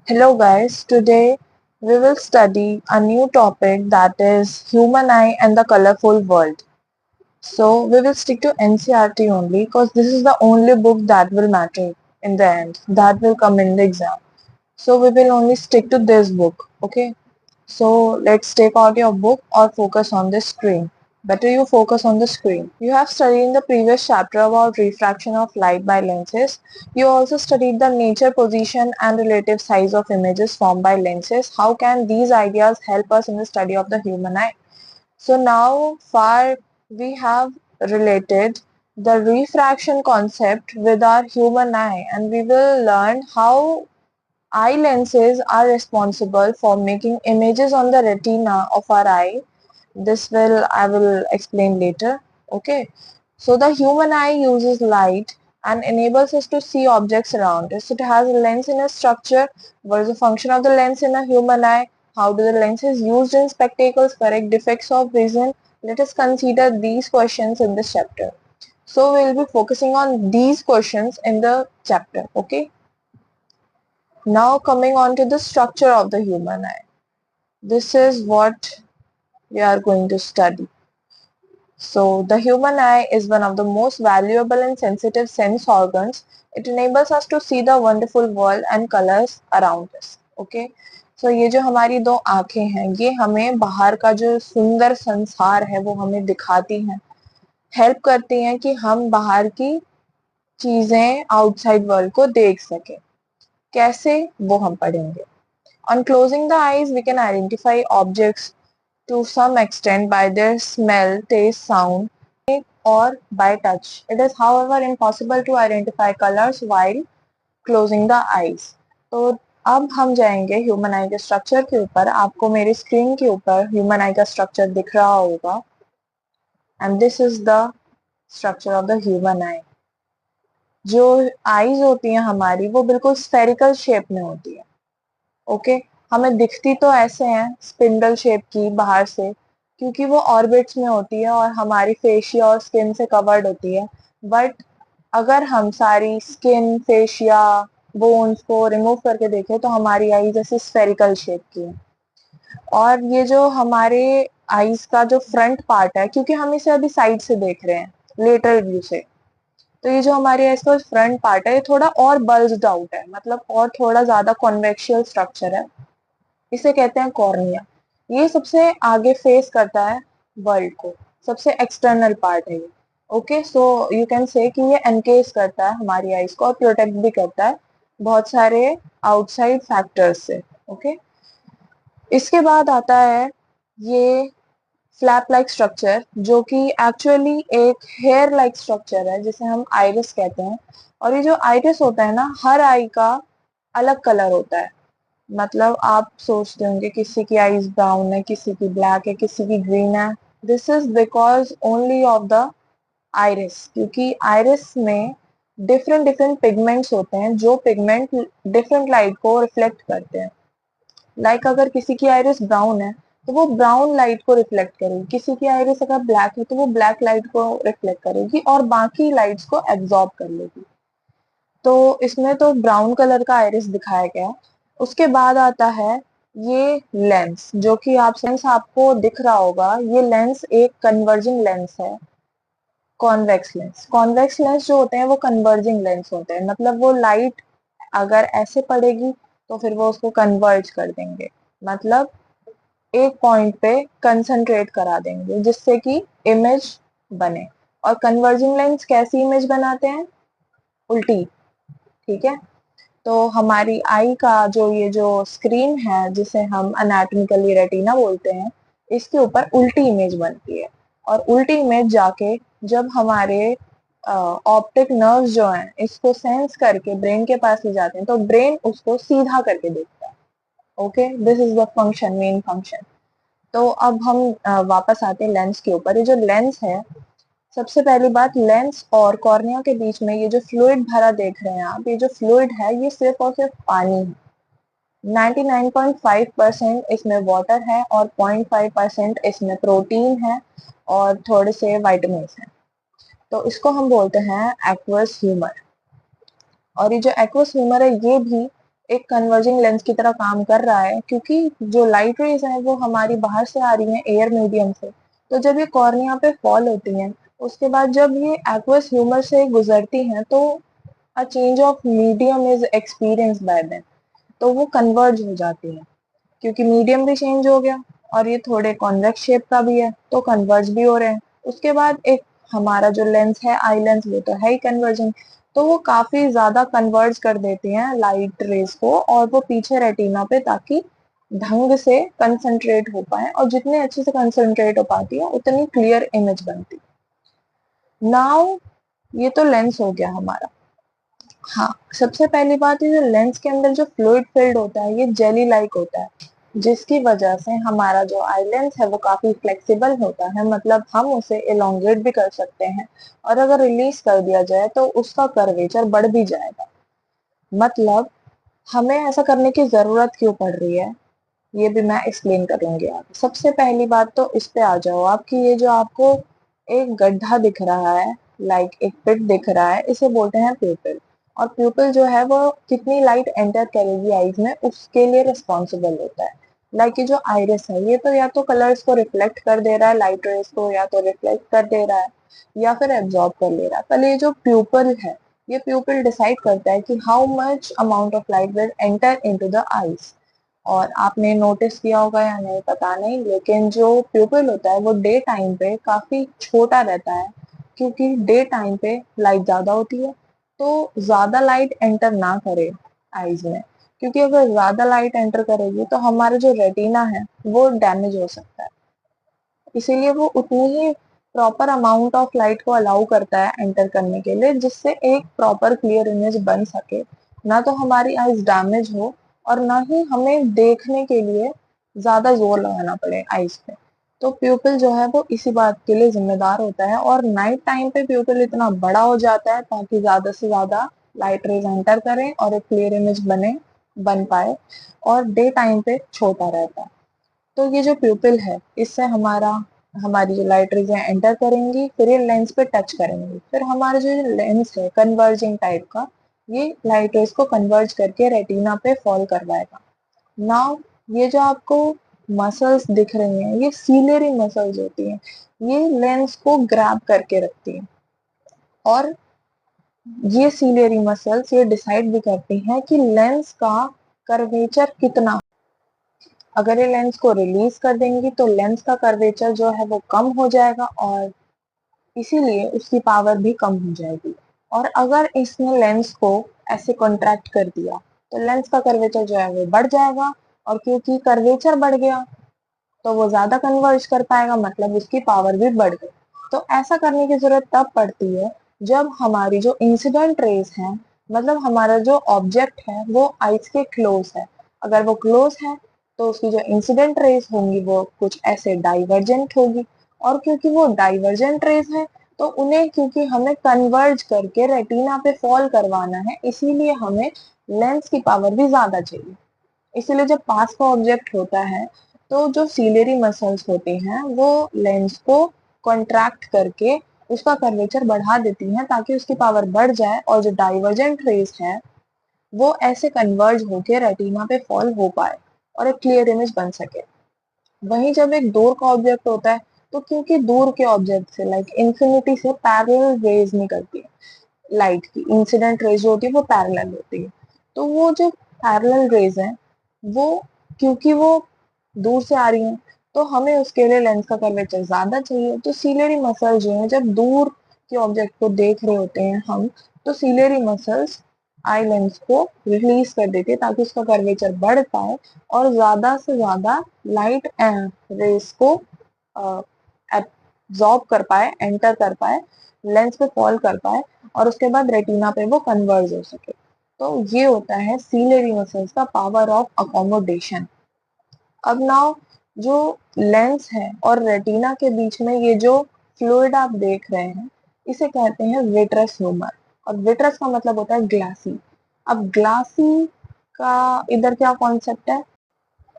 Hello guys, today we will study a new topic that is human eye and the colorful world. So we will stick to NCERT only because this is the only book that will matter in the end, that will come in the exam. So we will only stick to this book, okay? So let's take out your book or focus on the screen. Better you focus on the screen. You have studied in the previous chapter about refraction of light by lenses. You also studied the nature, position and relative size of images formed by lenses. How can these ideas help us in the study of the human eye? So now far we have related the refraction concept with our human eye, and we will learn how eye lenses are responsible for making images on the retina of our eye. I will explain later. Okay. So the human eye uses light and enables us to see objects around us. It has a lens in a structure. What is the function of the lens in a human eye? How do the lenses used in spectacles correct defects of vision? Let us consider these questions in this chapter. So we will be focusing on these questions in the chapter. Okay. Now coming on to the structure of the human eye. This is what we are going to study. So the human eye is one of the most valuable and sensitive sense organs. It enables us to see the wonderful world and colors around us. Okay. So ये जो हमारी दो आंखें हैं, ये हमें बाहर का जो सुंदर संसार है वो हमें दिखाती हैं, हेल्प करती हैं कि हम बाहर की चीजें आउटसाइड वर्ल्ड को देख सकें. कैसे वो हम पढ़ेंगे. On closing the eyes, we can identify objects to some extent by their smell, taste, sound, or by touch. It is, however, impossible to identify colors while closing the eyes. तो अब हम जाएंगे ह्यूमन आई के structure के ऊपर. आपको मेरी screen के ऊपर ह्यूमन आई का स्ट्रक्चर दिख रहा होगा. And this is the structure of the human आई. जो आईज होती हैं हमारी वो बिल्कुल स्फेरिकल शेप में होती है. ओके. हमें दिखती तो ऐसे हैं स्पिंडल शेप की बाहर से, क्योंकि वो ऑर्बिट्स में होती है और हमारी फेशिया और स्किन से कवर्ड होती है. बट अगर हम सारी स्किन, फेशिया, बोन्स को रिमूव करके देखें तो हमारी आई जैसे स्फेरिकल शेप की है. और ये जो हमारे आईज का जो फ्रंट पार्ट है, क्योंकि हम इसे अभी साइड से देख रहे हैं लेटरल व्यू से, तो ये जो हमारे आईज का फ्रंट पार्ट है ये थोड़ा और बल्ज्ड आउट है, मतलब और थोड़ा ज्यादा कॉन्वेक्शियल स्ट्रक्चर है. इसे कहते हैं कॉर्निया. ये सबसे आगे फेस करता है वर्ल्ड को, सबसे एक्सटर्नल पार्ट है ये. Okay. So you can say कि ये एनकेस करता है हमारी आईज को और प्रोटेक्ट भी करता है बहुत सारे आउटसाइड फैक्टर्स से. ओके. इसके बाद आता है ये फ्लैप लाइक स्ट्रक्चर, जो कि एक्चुअली एक हेयर लाइक स्ट्रक्चर है जिसे हम आइरिस कहते हैं. और ये जो आइरिस होता है ना, हर आई का अलग कलर होता है. मतलब आप सोचते होंगे किसी की आईज ब्राउन है, किसी की ब्लैक है, किसी की ग्रीन है. This is because only of the iris, क्योंकि आइरिस में डिफरेंट डिफरेंट पिगमेंट्स होते हैं जो पिगमेंट डिफरेंट लाइट को रिफ्लेक्ट करते हैं. लाइक अगर किसी की आइरिस ब्राउन है तो वो ब्राउन लाइट को रिफ्लेक्ट करेगी, किसी की आइरिस अगर ब्लैक है तो वो ब्लैक लाइट को रिफ्लेक्ट करेगी और बाकी लाइट्स को एब्जॉर्ब कर लेगी. तो इसमें तो ब्राउन कलर का आइरिस दिखाया गया. उसके बाद आता है ये लेंस, जो कि आपको दिख रहा होगा. ये लेंस एक कन्वर्जिंग लेंस है, कॉन्वेक्स लेंस. कॉन्वेक्स लेंस जो होते हैं वो कन्वर्जिंग लेंस होते हैं, मतलब वो लाइट अगर ऐसे पड़ेगी तो फिर वो उसको कन्वर्ज कर देंगे, मतलब एक पॉइंट पे कंसंट्रेट करा देंगे जिससे कि इमेज बने. और कन्वर्जिंग लेंस कैसी इमेज बनाते हैं? उल्टी. ठीक है. तो हमारी आई का जो ये जो स्क्रीन है जिसे हम अनाटॉमिकली रेटिना बोलते हैं, इसके ऊपर उल्टी इमेज बनती है. और उल्टी इमेज जाके जब हमारे ऑप्टिक नर्व्स जो हैं इसको सेंस करके ब्रेन के पास ले जाते हैं तो ब्रेन उसको सीधा करके देखता है. Okay. This is the function, main function. तो अब हम वापस आते हैं लेंस के ऊपर. ये जो लेंस है, सबसे पहली बात, लेंस और कॉर्निया के बीच में ये जो फ्लूइड भरा देख रहे हैं आप, ये जो फ्लूइड है ये सिर्फ और सिर्फ पानी है. 99.5% इसमें वाटर है और 0.5% इसमें प्रोटीन है और थोड़े से विटामिन हैं. तो इसको हम बोलते हैं एक्वस ह्यूमर. और ये जो एक्वस ह्यूमर है ये भी एक कन्वर्जिंग लेंस की तरह काम कर रहा है, क्योंकि जो लाइट रेज है वो हमारी बाहर से आ रही है एयर मीडियम से। तो जब ये कॉर्निया पे फॉल होती हैं, उसके बाद जब ये एक्वस ह्यूमर से गुजरती हैं, तो a change of medium is experience by them, तो वो कन्वर्ज हो जाती है, क्योंकि मीडियम भी चेंज हो गया और ये थोड़े कॉन्वेक्स शेप का भी है, तो कन्वर्ज भी हो रहे हैं। उसके बाद एक हमारा जो लेंस है आई लेंस, वो तो है ही कन्वर्जिंग, तो वो काफी ज्यादा कन्वर्ज कर देती हैं लाइट रेज को, और वो पीछे रेटिना पे, ताकि ढंग से कंसंट्रेट हो पाए, और जितने अच्छे से कंसंट्रेट हो पाती है उतनी क्लियर इमेज बनती है। नाउ ये तो लेंस हो गया हमारा। हाँ, सबसे पहली बात है, जो लेंस के अंदर जो फ्लूइड फिल्ड होता है ये जेली लाइक होता है, जिसकी वजह से हमारा जो आई लेंस है वो काफी फ्लेक्सिबल होता है, मतलब हम उसे एलोंगेट भी कर सकते हैं, और अगर रिलीज कर दिया जाए तो उसका कर्वेचर बढ़ भी जाएगा। मतलब हमें ऐसा करने की जरूरत क्यों पड़ रही है, ये भी मैं एक्सप्लेन करूंगी। आप सबसे पहली बात तो इस पे आ जाओ आप, कि ये जो आपको एक गड्ढा दिख रहा है, लाइक एक पिट दिख रहा है, इसे बोलते हैं प्यूपिल। और प्यूपिल जो है वो कितनी लाइट एंटर करेगी आईज में, उसके लिए रिस्पॉन्सिबल होता है। लाइक ये जो आइरिस है, ये तो या तो कलर्स को रिफ्लेक्ट कर दे रहा है, लाइट रेज को या तो रिफ्लेक्ट कर दे रहा है, या फिर एब्जॉर्ब कर ले रहा है। पहले ये जो प्यूपिल है, ये प्यूपिल डिसाइड करता है कि how much amount of light will enter into the eyes. और आपने नोटिस किया होगा या नहीं पता नहीं, लेकिन जो प्यूपिल होता है वो डे टाइम पे काफी छोटा रहता है, क्योंकि डे टाइम पे लाइट ज्यादा होती है, तो ज्यादा लाइट एंटर ना करे आईज में, क्योंकि अगर ज्यादा लाइट एंटर करेगी तो हमारा जो रेटिना है वो डैमेज हो सकता है। इसीलिए वो उतनी ही प्रॉपर अमाउंट ऑफ लाइट को अलाउ करता है एंटर करने के लिए, जिससे एक प्रॉपर क्लियर इमेज बन सके, ना तो हमारी आईज डैमेज हो और ना ही हमें देखने के लिए ज्यादा जोर लगाना पड़े आईज पे। तो प्यूपिल जो है वो इसी बात के लिए जिम्मेदार होता है, और नाइट टाइम पे प्यूपिल इतना बड़ा हो जाता है ताकि ज्यादा से ज्यादा लाइट रेज एंटर करें और एक क्लियर इमेज बन पाए, और डे टाइम पे छोटा रहता है। तो ये जो प्यूपिल है, इससे हमारी जो लाइट रेज है एंटर करेंगी, फिर ये लेंस पे टच करेंगी, फिर हमारा जो लेंस है कन्वर्जिंग टाइप का, ये लाइट रेज को कन्वर्ज करके रेटिना पे फॉल करवाएगा। नाउ ये जो आपको मसल्स दिख रही हैं, ये सीलियरी मसल्स होती हैं, ये लेंस को ग्रैब करके रखती हैं, और ये सीलियरी मसल्स ये डिसाइड भी करती हैं कि लेंस का कर्वेचर कितना। अगर ये लेंस को रिलीज कर देंगी तो लेंस का कर्वेचर जो है वो कम हो जाएगा, और इसीलिए उसकी पावर भी कम हो जाएगी। और अगर इसने लेंस को ऐसे कॉन्ट्रैक्ट कर दिया तो लेंस का कर्वेचर जो है वो बढ़ जाएगा, और क्योंकि कर्वेचर बढ़ गया तो वो ज्यादा कन्वर्ज कर पाएगा, मतलब उसकी पावर भी बढ़ गई। तो ऐसा करने की जरूरत तब पड़ती है जब हमारी जो इंसिडेंट रेज है, मतलब हमारा जो ऑब्जेक्ट है वो आइस के क्लोज है। अगर वो क्लोज है तो उसकी जो इंसिडेंट रेज होंगी वो कुछ ऐसे डाइवर्जेंट होगी, और क्योंकि वो डाइवर्जेंट रेज है तो उन्हें, क्योंकि हमें कन्वर्ज करके रेटिना पे फॉल करवाना है, इसीलिए हमें लेंस की पावर भी ज्यादा चाहिए। इसीलिए जब पास का ऑब्जेक्ट होता है तो जो सीलियरी मसल्स होती हैं वो लेंस को कॉन्ट्रैक्ट करके उसका कर्वेचर बढ़ा देती हैं, ताकि उसकी पावर बढ़ जाए और जो डाइवर्जेंट रेज है वो ऐसे कन्वर्ज होके रेटिना पे फॉल हो पाए और एक क्लियर इमेज बन सके। वहीं जब एक दूर का ऑब्जेक्ट होता है, तो क्योंकि दूर के ऑब्जेक्ट से लाइक इंफिनिटी से पैरेलल रेज निकलती है, लाइट की इंसिडेंट रेज जो होती है वो पैरेलल होती है, तो वो जो पैरेलल रेज है वो, क्योंकि वो दूर से आ रही हैं, तो हमें उसके लिए लेंस का कर्वेचर ज्यादा चाहिए। तो सीलियरी मसल जो है, जब दूर के ऑब्जेक्ट को देख रहे होते हैं हम, तो सीलियरी मसल्स आई लेंस को रिलीज कर देती है ताकि उसका कर्वेचर बढ़ पाए और ज्यादा से ज्यादा लाइट रेस को एब्जॉर्ब कर पाए, एंटर कर पाए, लेंस पे फॉल कर पाए, और उसके बाद रेटिना पे वो कन्वर्ज हो सके। तो ये होता है सीलियरी मसल्स का पावर ऑफ अकोमोडेशन। अब नाउ जो लेंस है और रेटिना के बीच में ये जो फ्लूइड आप देख रहे हैं, इसे कहते हैं विट्रस ह्यूमर, और विट्रस का मतलब होता है ग्लासी। अब ग्लासी का इधर क्या कॉन्सेप्ट है,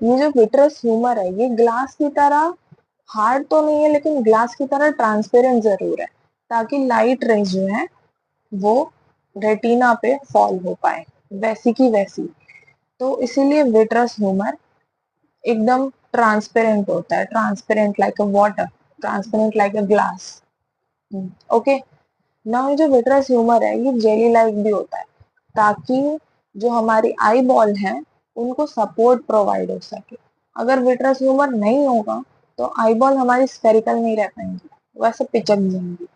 ये जो विट्रस ह्यूमर है ये ग्लास की तरह हार्ड तो नहीं है, लेकिन ग्लास की तरह ट्रांसपेरेंट जरूर है, ताकि लाइट रेज जो है वो रेटिना पे फॉल हो पाए, वैसी की वैसी। तो इसीलिए विट्रस ह्यूमर एकदम ट्रांसपेरेंट होता है, transparent like a water, transparent like a glass. Okay, ना जो विट्रस ह्यूमर है ये जेली लाइक भी होता है, ताकि जो हमारी आई बॉल है उनको सपोर्ट प्रोवाइड हो सके। अगर विट्रस ह्यूमर नहीं होगा तो आई बॉल हमारी स्फेरिकल नहीं रह पाएंगी, वैसे पिचक जाएंगी।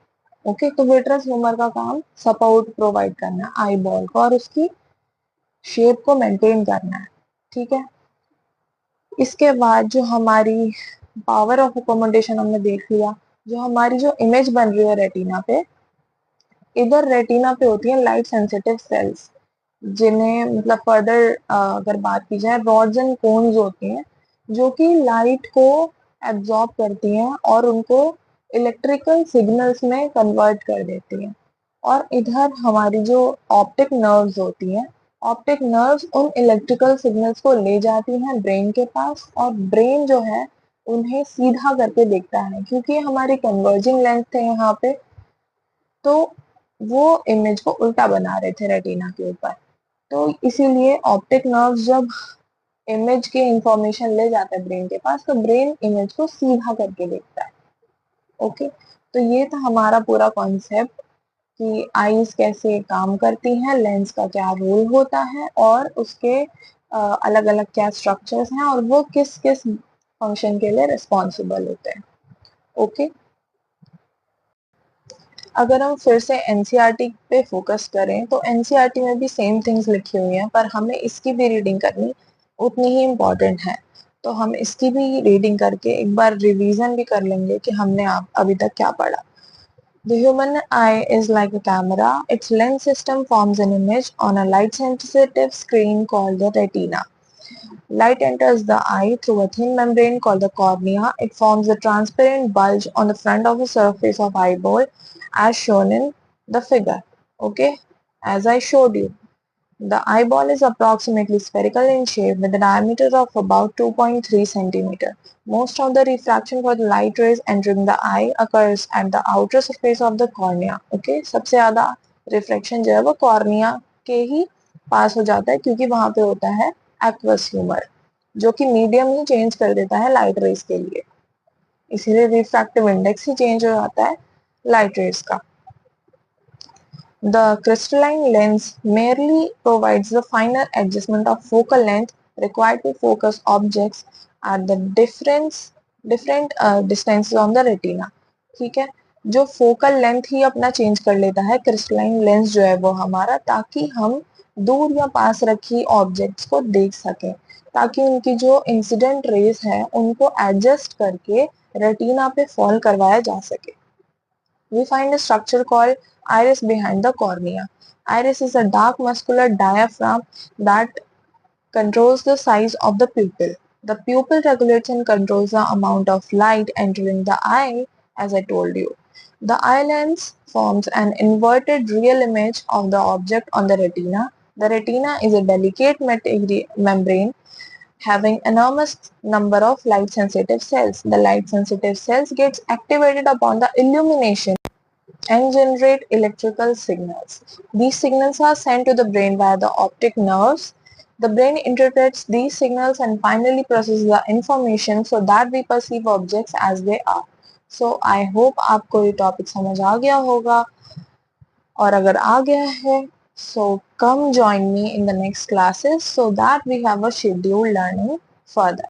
ओके, तो विट्रस ह्यूमर का काम सपोर्ट प्रोवाइड करना है आई बॉल को और उसकी शेप को मेंटेन करना है। ठीक है, इसके बाद जो हमारी पावर ऑफ अकोमोडेशन हमने देख लिया, जो हमारी जो इमेज बन रही है रेटिना पे, इधर रेटिना पे होती है लाइट सेंसिटिव सेल्स, जिन्हें मतलब फर्दर अगर बात की जाए रॉड्स एंड कोन्स होती हैं, जो कि लाइट को एब्जॉर्ब करती हैं और उनको इलेक्ट्रिकल सिग्नल्स में कन्वर्ट कर देती हैं। और इधर हमारी जो ऑप्टिक नर्व्स होती हैं, ऑप्टिक नर्व्स उन इलेक्ट्रिकल सिग्नल्स को ले जाती हैं ब्रेन के पास, और ब्रेन जो है उन्हें सीधा करके देखता है, क्योंकि हमारी कन्वर्जिंग लेंस थे यहाँ पे, तो वो इमेज को उल्टा बना रहे थे रेटिना के ऊपर। तो इसीलिए ऑप्टिक नर्व जब इमेज की इंफॉर्मेशन ले जाता है ब्रेन के पास, तो ब्रेन इमेज को सीधा करके देखता है। ओके, तो ये था हमारा पूरा कॉन्सेप्ट कि आईज कैसे काम करती हैं, लेंस का क्या रोल होता है, और उसके अलग अलग क्या स्ट्रक्चर्स हैं, और वो किस किस फंक्शन के लिए रिस्पॉन्सिबल होते हैं। ओके, अगर हम फिर से एनसीईआरटी पे फोकस करें तो एनसीईआरटी में भी सेम थिंग्स लिखी हुई हैं, पर हमें इसकी भी रीडिंग करनी उतनी ही इम्पोर्टेंट है। तो हम इसकी भी रीडिंग करके एक बार रिवीजन भी कर लेंगे कि हमने अभी तक क्या पढ़ा। The human eye is like a camera. Its lens system forms an image on a light sensitive screen called the retina. Light enters the eye through a thin membrane called the cornea. It forms a transparent bulge on the front of the surface of eyeball as shown in the figure. Okay, as I showed you. The eyeball is approximately spherical in shape with a diameter of about 2.3 centimeter. Most of the refraction for the light rays entering the eye occurs at the outer surface of the cornea. Okay, सबसे ज़्यादा reflection जो है वो cornea के ही पास हो जाता है, क्योंकि वहाँ पे होता है एक्वस ह्यूमर, जो कि मीडियम ही चेंज कर देता है लाइट रेज के लिए, इसीलिए रिफ्रैक्टिव इंडेक्स ही चेंज हो जाता है लाइट रेज का। The crystalline lens merely provides the finer adjustment of focal length required to focus objects at the different distances on the retina. ठीक है, जो फोकल लेंथ ही अपना चेंज कर लेता है क्रिस्टलाइन लेंस जो है वो हमारा, ताकि हम दूर या पास रखी ऑब्जेक्ट्स को देख सकें, ताकि उनकी जो इंसिडेंट रेज है उनको एडजस्ट करके रेटिना पे फॉल करवाया जा सके। We find a structure called iris behind the cornea. Iris is a dark muscular diaphragm that controls the size of the pupil. The pupil regulates and controls the amount of light entering the eye, as I told you. The eye lens forms an inverted real image of the object on the retina. The retina is a delicate membrane having enormous number of light sensitive cells. The light sensitive cells gets activated upon the illumination and generate electrical signals. These signals are sent to the brain via the optic nerves. The brain interprets these signals and finally processes the information so that we perceive objects as they are. So I hope आपको ये topic समझ आ गया होगा, और अगर आ गया है so come join me in the next classes so that we have a scheduled learning further.